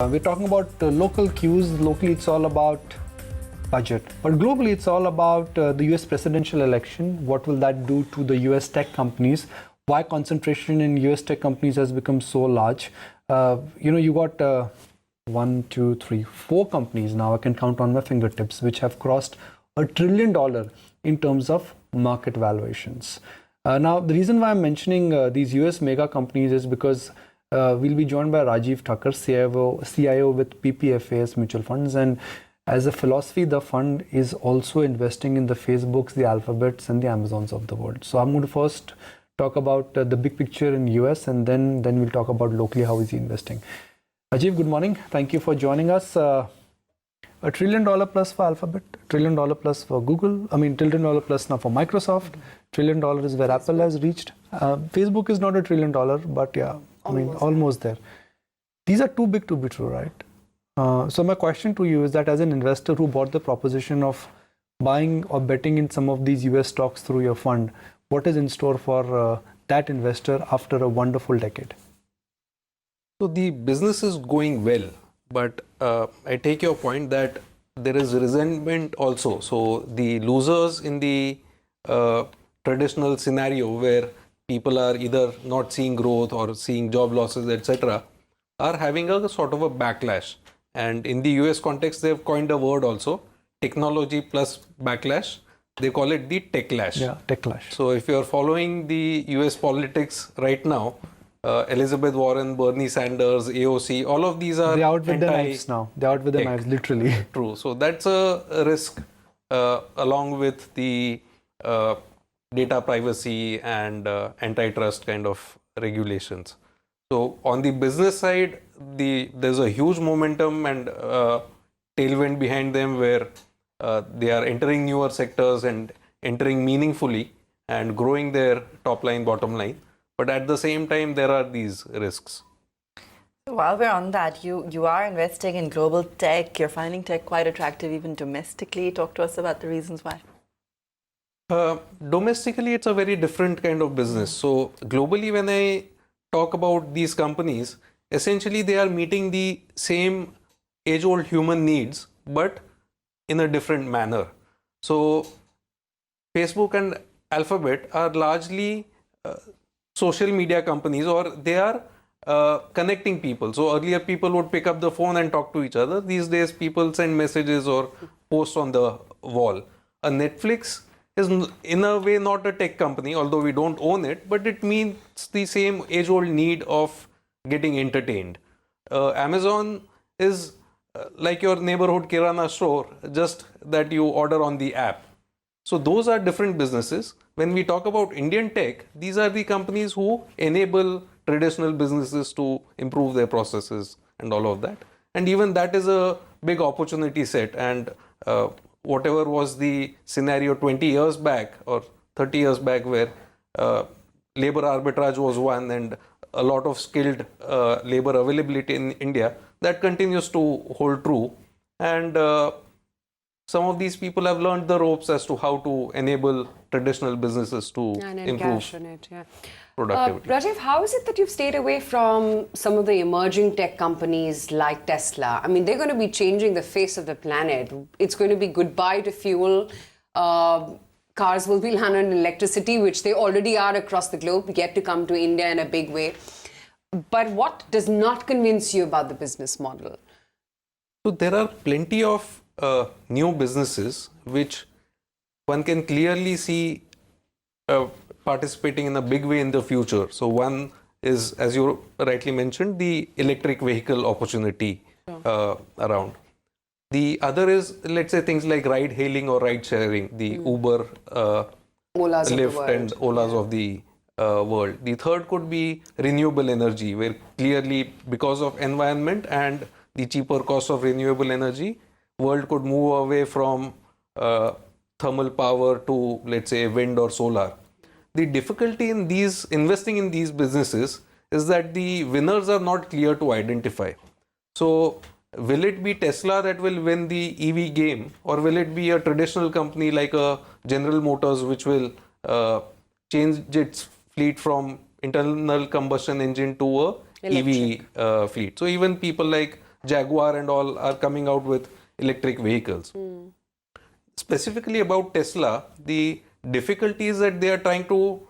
We're talking about local cues. Locally, it's all about budget. But globally, it's all about the US presidential election. What will that do to the US tech companies? Why concentration in US tech companies has become so large? You got one, two, three, four companies now, I can count on my fingertips, which have crossed $1 trillion in terms of market valuations. Now, the reason why I'm mentioning these US mega companies is because we'll be joined by Rajeev Thakkar, CIO with PPFAS Mutual Funds. And as a philosophy, the fund is also investing in the Facebooks, the Alphabets, and the Amazons of the world. So I'm going to first talk about the big picture in US, and then we'll talk about locally how is he investing. Rajeev, good morning. Thank you for joining us. $1 trillion plus for Alphabet, $1 trillion plus for Google. $1 trillion plus now for Microsoft. $1 trillion is where Apple has reached. Facebook is not $1 trillion, but yeah, almost there. These are too big to be true, right? So my question to you is that as an investor who bought the proposition of buying or betting in some of these US stocks through your fund, what is in store for that investor after a wonderful decade? So the business is going well, but I take your point that there is resentment also. So the losers in the traditional scenario where people are either not seeing growth or seeing job losses, etc., are having a sort of a backlash. And in the US context, they've coined a word also, technology plus backlash. They call it the techlash. Yeah, techlash. So if you're following the US politics right now, Elizabeth Warren, Bernie Sanders, AOC, all of these are... They're out with the knives now. They're out with the knives, literally. True. So that's a risk along with the data privacy and antitrust kind of regulations. So on the business side, there's a huge momentum and tailwind behind them where they are entering newer sectors and entering meaningfully and growing their top line, bottom line. But at the same time, there are these risks. While we're on that, you are investing in global tech. You're finding tech quite attractive even domestically. Talk to us about the reasons why. Domestically, it's a very different kind of business. So globally, when I talk about these companies, essentially they are meeting the same age-old human needs, but in a different manner. So Facebook and Alphabet are largely social media companies, or they are connecting people. So earlier people would pick up the phone and talk to each other. These days people send messages or post on the wall. A Netflix is in a way not a tech company, although we don't own it, but it meets the same age-old need of getting entertained. Amazon is like your neighborhood Kirana store, just that you order on the app. So those are different businesses. When we talk about Indian tech, these are the companies who enable traditional businesses to improve their processes and all of that. And even that is a big opportunity set. And whatever was the scenario 20 years back or 30 years back where labor arbitrage was one and a lot of skilled labor availability in India, that continues to hold true. And some of these people have learned the ropes as to how to enable traditional businesses to improve productivity. Rajeev, how is it that you've stayed away from some of the emerging tech companies like Tesla? They're going to be changing the face of the planet. It's going to be goodbye to fuel. Cars will be run on electricity, which they already are across the globe, yet to come to India in a big way. But what does not convince you about the business model? So there are plenty of new businesses which one can clearly see participating in a big way in the future. So one is, as you rightly mentioned, the electric vehicle opportunity around. The other is, let's say, things like ride hailing or ride sharing, the Uber, Lyft and Olas of the world. The third could be renewable energy, where clearly because of environment and the cheaper cost of renewable energy, world could move away from thermal power to, let's say, wind or solar. The difficulty in investing in these businesses is that the winners are not clear to identify. So will it be Tesla that will win the EV game, or will it be a traditional company like a General Motors which will change its fleet from internal combustion engine to a EV fleet? So even people like Jaguar and all are coming out with electric vehicles. Specifically about Tesla, the difficulty is that they are trying to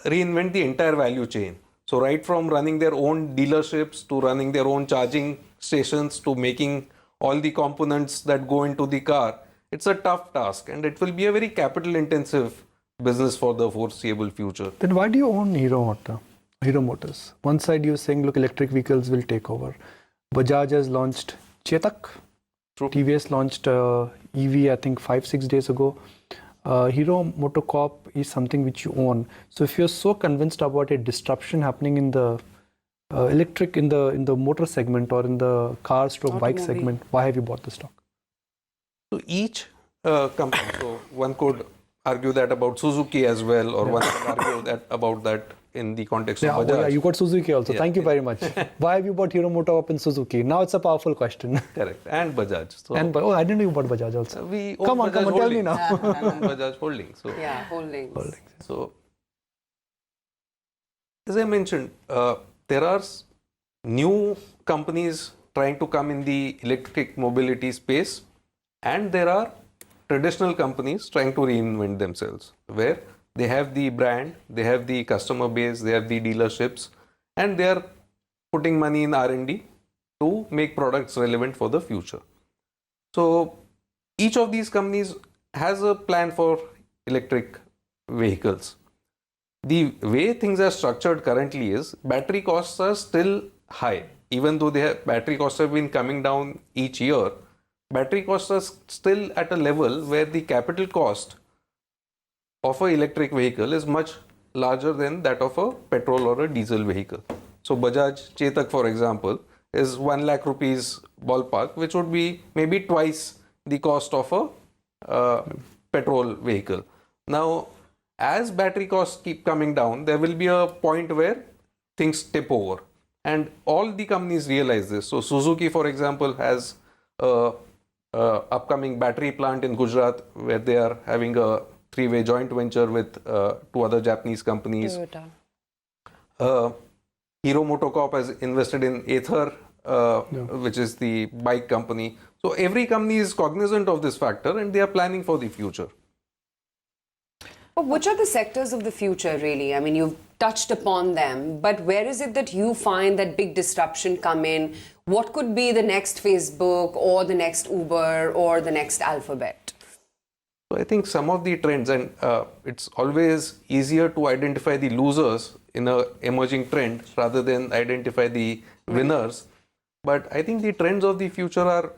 reinvent the entire value chain. So right from running their own dealerships to running their own charging stations to making all the components that go into the car, it's a tough task and it will be a very capital intensive business for the foreseeable future. Then why do you own Hero Motors? One side you're saying, look, electric vehicles will take over. Bajaj has launched Chetak. True. TVS launched EV, I think 5-6 days ago. Hero MotoCorp is something which you own. So if you're so convinced about a disruption happening in the electric, in the motor segment or in the car stroke bike segment, why have you bought the stock? So each company, so one could argue that about Suzuki as well, or one could argue that about that in the context of Bajaj. Yeah, you got Suzuki also. Thank you very much. Why have you bought Hero MotoCorp and Suzuki? Now it's a powerful question. Correct. And Bajaj. So I didn't know you bought Bajaj also. we own Come on, Bajaj tell me Holdings. now. We own Bajaj Holdings. So, Yeah, holdings. So, as I mentioned, there are new companies trying to come in the electric mobility space, and there are traditional companies trying to reinvent themselves, where they have the brand, they have the customer base, they have the dealerships, and they are putting money in R&D to make products relevant for the future. So each of these companies has a plan for electric vehicles. The way things are structured currently is battery costs are still high. Even though battery costs have been coming down each year, battery costs are still at a level where the capital cost of an electric vehicle is much larger than that of a petrol or a diesel vehicle. So Bajaj Chetak, for example, is 1 lakh rupees ballpark, which would be maybe twice the cost of a petrol vehicle. Now, as battery costs keep coming down, there will be a point where things tip over. And all the companies realize this. So Suzuki, for example, has a upcoming battery plant in Gujarat where they are having a 3-way joint venture with 2 other Japanese companies. Hero MotoCorp has invested in Ather, which is the bike company. So every company is cognizant of this factor and they are planning for the future. But which are the sectors of the future, really? I mean, you've touched upon them, but where is it that you find that big disruption come in? What could be the next Facebook or the next Uber or the next Alphabet? So I think some of the trends, and it's always easier to identify the losers in an emerging trend rather than identify the winners. But I think the trends of the future are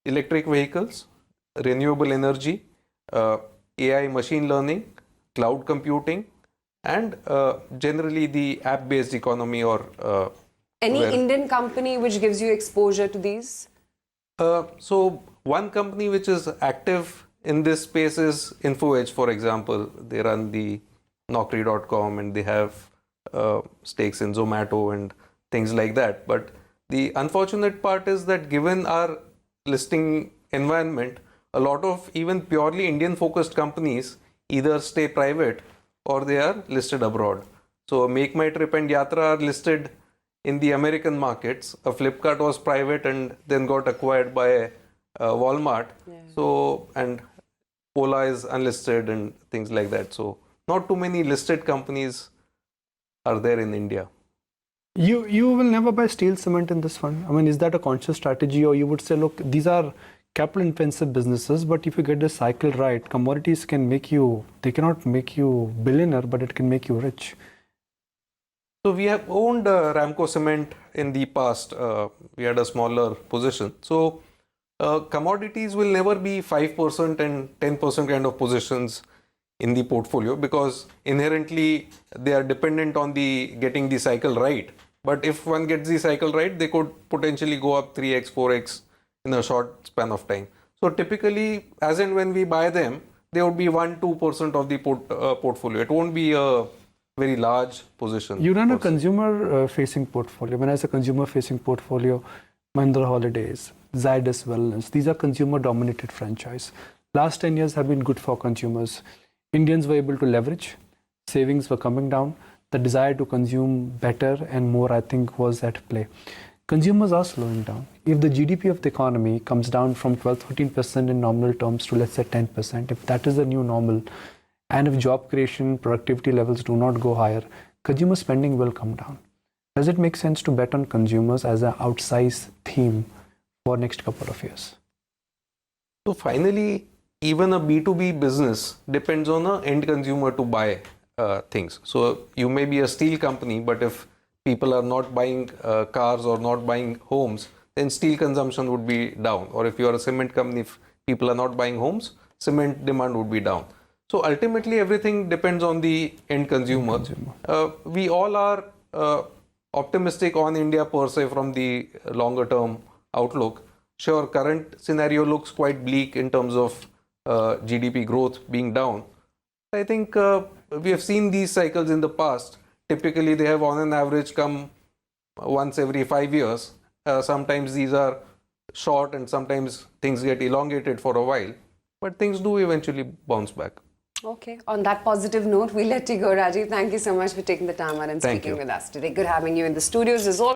electric vehicles, renewable energy, AI machine learning, cloud computing, and generally the app-based economy or... Any Indian company which gives you exposure to these? So one company which is active in this space is InfoEdge, for example. They run the Naukri.com and they have stakes in Zomato and things like that. But the unfortunate part is that given our listing environment, a lot of even purely Indian focused companies either stay private or they are listed abroad. So Make My Trip and Yatra are listed in the American markets. A Flipkart was private and then got acquired by Walmart. So, and Ola is unlisted and things like that. So not too many listed companies are there in India. You will never buy steel cement in this fund. I mean, is that a conscious strategy, or you would say, look, these are capital intensive businesses, but if you get the cycle right, commodities can make you, they cannot make you billionaire, but it can make you rich. So we have owned Ramco Cement in the past. We had a smaller position. So commodities will never be 5% and 10% kind of positions in the portfolio because inherently they are dependent on the getting the cycle right. But if one gets the cycle right, they could potentially go up 3x, 4x in a short span of time. So typically, as and when we buy them, they would be 1-2% of the portfolio. It won't be a very large position. You run a consumer-facing portfolio. When I say consumer-facing portfolio, Mahindra Holidays, Zydus Wellness, these are consumer-dominated franchise. Last 10 years have been good for consumers. Indians were able to leverage. Savings were coming down. The desire to consume better and more, I think, was at play. consumers are slowing down. If the GDP of the economy comes down from 12-13% in nominal terms to, let's say, 10%, if that is the new normal, and if job creation, productivity levels do not go higher, consumer spending will come down. Does it make sense to bet on consumers as an outsized theme for next couple of years? So finally, even a B2B business depends on an end consumer to buy things. So you may be a steel company, but if people are not buying cars or not buying homes, then steel consumption would be down. Or if you are a cement company, if people are not buying homes, cement demand would be down. So ultimately, everything depends on the end consumer. We all are optimistic on India per se from the longer term outlook. Sure, current scenario looks quite bleak in terms of GDP growth being down. I think we have seen these cycles in the past. Typically, they have on an average come once every 5 years. Sometimes these are short and sometimes things get elongated for a while. But things do eventually bounce back. Okay. On that positive note, we'll let you go, Rajeev. Thank you so much for taking the time out and Thank speaking you. with us today. Good having you in the studios as always.